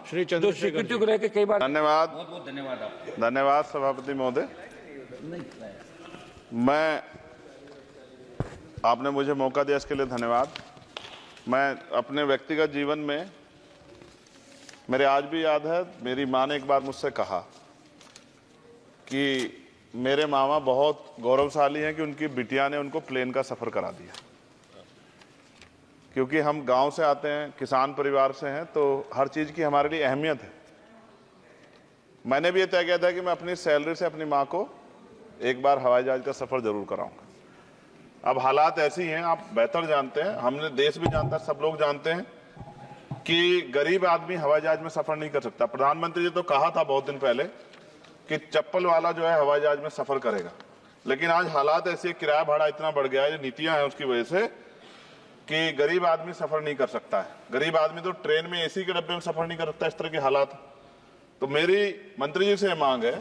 श्री जो चंद्रशेखर स्वीकृति को लेकर कई बार। धन्यवाद, बहुत बहुत धन्यवाद आपका। धन्यवाद सभापति महोदय। मैं आपने मुझे मौका दिया इसके लिए धन्यवाद। मैं अपने व्यक्तिगत जीवन में, मेरे आज भी याद है, मेरी माँ ने एक बार मुझसे कहा कि मेरे मामा बहुत गौरवशाली हैं कि उनकी बिटिया ने उनको प्लेन का सफ़र करा दिया। क्योंकि हम गांव से आते हैं, किसान परिवार से हैं, तो हर चीज़ की हमारे लिए अहमियत है। मैंने भी ये तय किया था कि मैं अपनी सैलरी से अपनी माँ को एक बार हवाई जहाज का सफ़र जरूर कराऊंगा। अब हालात ऐसी हैं, आप बेहतर जानते हैं, हमने देश भी जानता है, सब लोग जानते हैं कि गरीब आदमी हवाई जहाज में सफ़र नहीं कर सकता। प्रधानमंत्री जी तो कहा था बहुत दिन पहले कि चप्पल वाला जो है हवाई जहाज में सफ़र करेगा, लेकिन आज हालात ऐसे, किराया भाड़ा इतना बढ़ गया है, ये नीतियाँ हैं उसकी वजह से, कि गरीब आदमी सफ़र नहीं कर सकता है। गरीब आदमी तो ट्रेन में एसी के डब्बे में सफ़र नहीं कर सकता, इस तरह के हालात। तो मेरी मंत्री जी से मांग है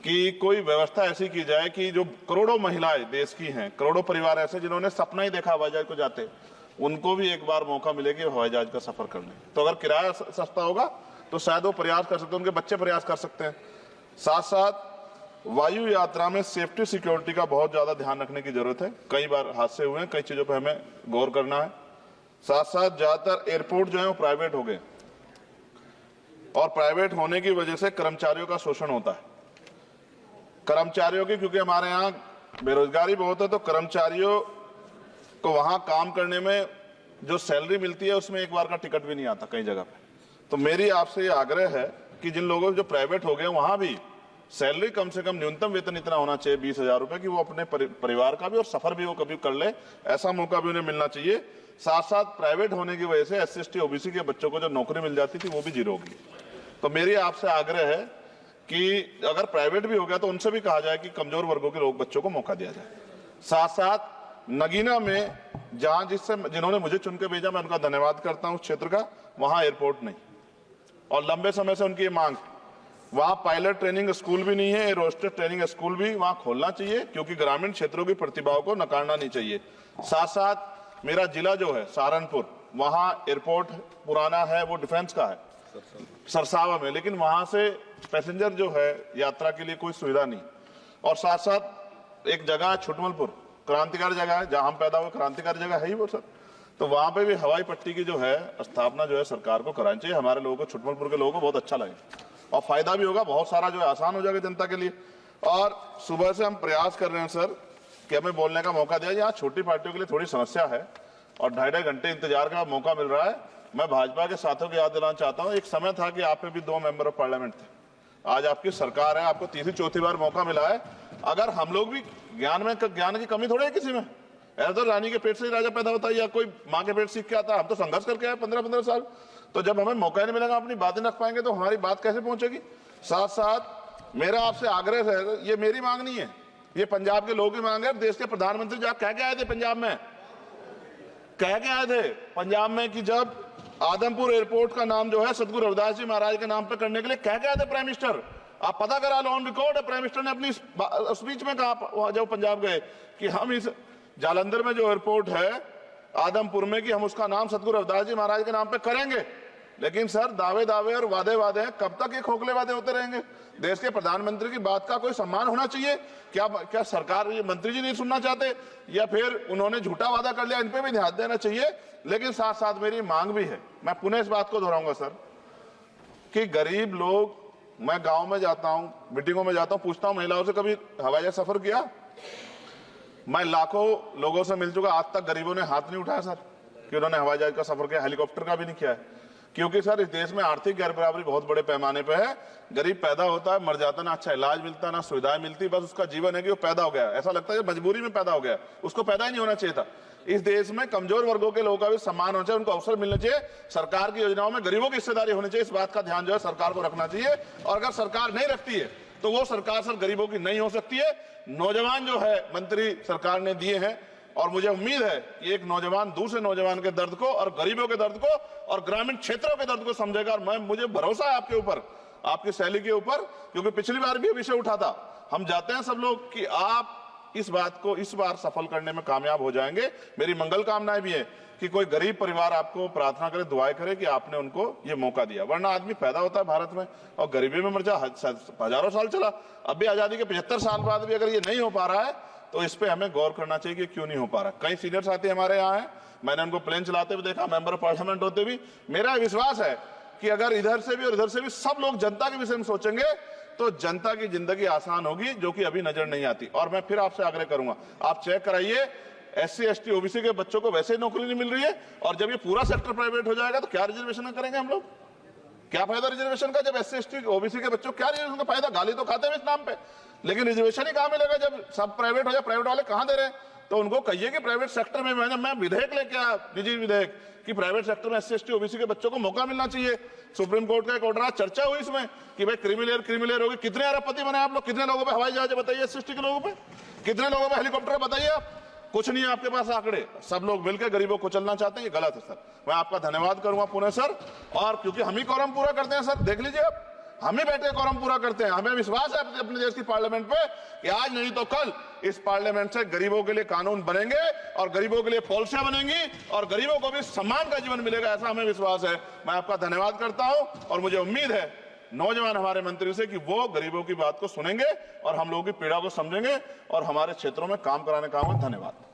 कि कोई व्यवस्था ऐसी की जाए कि जो करोड़ों महिलाएं देश की हैं, करोड़ों परिवार ऐसे जिन्होंने सपना ही देखा हवाई जहाज को जाते, उनको भी एक बार मौका मिले कि हवाई जहाज का सफ़र कर लें। तो अगर किराया सस्ता होगा तो शायद वो प्रयास कर सकते हैं, उनके बच्चे प्रयास कर सकते हैं। साथ साथ वायु यात्रा में सेफ्टी सिक्योरिटी का बहुत ज्यादा ध्यान रखने की जरूरत है। कई बार हादसे हुए हैं, कई चीजों पर हमें गौर करना है। साथ साथ ज्यादातर एयरपोर्ट जो है वो प्राइवेट हो गए, और प्राइवेट होने की वजह से कर्मचारियों का शोषण होता है। कर्मचारियों की, क्योंकि हमारे यहाँ बेरोजगारी बहुत है, तो कर्मचारियों को वहां काम करने में जो सैलरी मिलती है उसमें एक बार का टिकट भी नहीं आता कई जगह पे। तो मेरी आपसे ये आग्रह है कि जिन लोगों जो प्राइवेट हो गए वहां भी सैलरी कम से कम न्यूनतम वेतन इतना होना चाहिए 20,000 रुपए, कि वो अपने परिवार का भी और सफर भी वो कभी कर ले, ऐसा मौका भी उन्हें मिलना चाहिए। साथ साथ प्राइवेट होने की वजह से SC/ST OBC के बच्चों को जो नौकरी मिल जाती थी वो भी जीरो होगी। तो मेरी आपसे आग्रह है कि अगर प्राइवेट भी हो गया तो उनसे भी कहा जाए कि कमजोर वर्गों के लोग बच्चों को मौका दिया जाए। साथ साथ नगीना में जहां जिन्होंने मुझे चुन के भेजा, मैं उनका धन्यवाद करता हूं उस क्षेत्र का, वहां एयरपोर्ट नहीं, और लंबे समय से उनकी मांग, वहां पायलट ट्रेनिंग स्कूल भी नहीं है, एरोस्टेस ट्रेनिंग स्कूल भी वहां खोलना चाहिए, क्योंकि ग्रामीण क्षेत्रों की प्रतिभाओं को नकारना नहीं चाहिए। साथ साथ मेरा जिला जो है सहारनपुर, वहां एयरपोर्ट पुराना है, वो डिफेंस का है सरसावा में, लेकिन वहां से पैसेंजर जो है यात्रा के लिए कोई सुविधा नहीं। और साथ साथ एक जगह छुटमलपुर, क्रांतिकारी जगह है, जहां हम पैदा हुए, क्रांतिकारी जगह है ही वो सर। तो वहां पे भी हवाई पट्टी की जो है स्थापना जो है सरकार को करानी चाहिए। हमारे लोगों को, छुटमलपुर के लोगों को बहुत अच्छा लगेगा और फायदा भी होगा, बहुत सारा जो है आसान हो जाएगा जनता के लिए। और सुबह से हम प्रयास कर रहे हैं सर कि हमें बोलने का मौका दिया। यहाँ छोटी पार्टियों के लिए थोड़ी समस्या है और 2.5 घंटे इंतजार का मौका मिल रहा है। मैं भाजपा के साथियों को याद दिलाना चाहता हूँ, एक समय था कि आप पे भी 2 मेंबर ऑफ पार्लियामेंट थे, आज आपकी सरकार है, आपको तीसरी चौथी बार मौका मिला है। अगर हम लोग भी ज्ञान की कमी थोड़ी है किसी में, ऐसा तो रानी के पेट से ही राजा पैदा होता है या कोई माँ के पेट सीख के आता है। हम तो संघर्ष करके आए 15-15 साल, तो जब हमें मौका नहीं मिलेगा, अपनी बातें रख पाएंगे, तो हमारी बात कैसे पहुंचेगी। साथ साथ मेरा आपसे आग्रह है, ये मेरी मांग नहीं है, ये पंजाब के लोगों की मांग है। देश के प्रधानमंत्री जी आप कह के आए थे पंजाब में, कह के आए थे पंजाब में कि जब आदमपुर एयरपोर्ट का नाम जो है सतगुरु रविदास जी महाराज के नाम पर करने के लिए कह के आए थे प्राइम मिनिस्टर। आप पता करा लो, ऑन रिकॉर्ड है, प्राइम मिनिस्टर ने अपनी स्पीच में कहा जब पंजाब गए कि हम इस जालंधर में जो एयरपोर्ट है आदमपुर में, कि हम उसका नाम सतगुरु रविदास जी महाराज के नाम पे करेंगे। लेकिन सर दावे और वादे हैं, कब तक ये खोखले वादे होते रहेंगे। देश के प्रधानमंत्री की बात का कोई सम्मान होना चाहिए। क्या सरकार, ये मंत्री जी नहीं सुनना चाहते, या फिर उन्होंने झूठा वादा कर लिया, इन पे भी ध्यान देना चाहिए। लेकिन साथ साथ मेरी मांग भी है, मैं पुनः इस बात को दोहराऊंगा सर, कि गरीब लोग, मैं गांव में जाता हूं, मीटिंगों में जाता हूं, पूछता हूं महिलाओं से, कभी हवाई जहाज सफर किया? मैं लाखों लोगों से मिल चुका, आज तक गरीबों ने हाथ नहीं उठाया सर कि उन्होंने हवाई जहाज का सफर किया, हेलीकॉप्टर का भी नहीं किया है। क्योंकि सर इस देश में आर्थिक गैर बराबरी बहुत बड़े पैमाने पे है। गरीब पैदा होता है, मर जाता, ना अच्छा इलाज मिलता, ना सुविधाएं मिलती, बस उसका जीवन है कि वो पैदा हो गया, ऐसा लगता है मजबूरी में पैदा हो गया, उसको पैदा ही नहीं होना चाहिए था। इस देश में कमजोर वर्गों के लोगों का भी सम्मान होना चाहिए, उनको अवसर मिलना चाहिए। सरकार की योजनाओं में गरीबों की हिस्सेदारी होनी चाहिए, इस बात का ध्यान जो है सरकार को रखना चाहिए। और अगर सरकार नहीं रखती है तो वो सरकार सर गरीबों की नहीं हो सकती है। नौजवान जो है मंत्री सरकार ने दिए हैं, और मुझे उम्मीद है कि एक नौजवान दूसरे नौजवान के दर्द को और गरीबों के दर्द को और ग्रामीण क्षेत्रों के दर्द को समझेगा। और मुझे भरोसा है आपके ऊपर, आपकी शैली के ऊपर, क्योंकि पिछली बार भी विषय उठा था। हम जाते हैं सब लोग कि आप इस बात को इस बार सफल करने में कामयाब हो जाएंगे। मेरी मंगल कामनाएं भी है कि कोई गरीब परिवार आपको प्रार्थना करे, दुआएं करे कि आपने उनको ये मौका दिया। वरना आदमी पैदा होता है भारत में और गरीबी में मर जा, हजारों साल चला, अब भी आजादी के 75 साल बाद भी अगर ये नहीं हो पा रहा है तो इस पे हमें गौर करना चाहिए कि क्यों नहीं हो पा रहा। कई सीनियर साथी हमारे यहाँ हैं, मैंने उनको प्लेन चलाते हुए देखा, मेंबर ऑफ पार्लियामेंट होते भी। मेरा विश्वास है कि अगर इधर से भी और इधर से भी सब लोग जनता के विषय में सोचेंगे तो जनता की जिंदगी आसान होगी, जो कि अभी नजर नहीं आती। और मैं फिर आपसे आग्रह करूंगा, आप चेक कराइए, SC ST OBC के बच्चों को वैसे ही नौकरी नहीं मिल रही है, और जब ये पूरा सेक्टर प्राइवेट हो जाएगा तो क्या रिजर्वेशन करेंगे हम लोग? क्या फायदा रिजर्वेशन का? जब SC ST OBC के बच्चों क्या रिजर्वेशन का फायदा? गाली तो खाते हैं इस नाम पे, लेकिन रिजर्वेशन ही कहां मिलेगा जब सब प्राइवेट हो जाए? प्राइवेट वाले कहां दे रहे हैं? तो उनको कहिए कि प्राइवेट सेक्टर में मैं विधेयक लेके आया, निजी विधेयक, कि प्राइवेट सेक्टर में SC ST OBC के बच्चों को मौका मिलना चाहिए। सुप्रीम कोर्ट का एक ऑर्डर, आज चर्चा हुई इसमें कि भाई क्रिमिलेयर होगी। कितने अरबपति बने आप लोग? कितने लोगों पे हवाई जहाज बताइए? SC ST के लोगों पे कितने लोगों पे हेलीकॉप्टर बताइए? आप कुछ नहीं है आपके पास आंकड़े। सब लोग मिलकर गरीबों को चलना चाहते हैं, ये गलत है सर। मैं आपका धन्यवाद करूंगा पुनः सर, और क्योंकि हम ही कोरम पूरा करते हैं सर, देख लीजिए आप, हम ही बैठे कोरम पूरा करते हैं। हमें विश्वास है अपने देश की पार्लियामेंट पे कि आज नहीं तो कल इस पार्लियामेंट से गरीबों के लिए कानून बनेंगे और गरीबों के लिए पॉलिसियां बनेंगी और गरीबों को भी सम्मान का जीवन मिलेगा, ऐसा हमें विश्वास है। मैं आपका धन्यवाद करता हूं और मुझे उम्मीद है नौजवान हमारे मंत्री से कि वो गरीबों की बात को सुनेंगे और हम लोगों की पीड़ा को समझेंगे और हमारे क्षेत्रों में काम कराने का। धन्यवाद।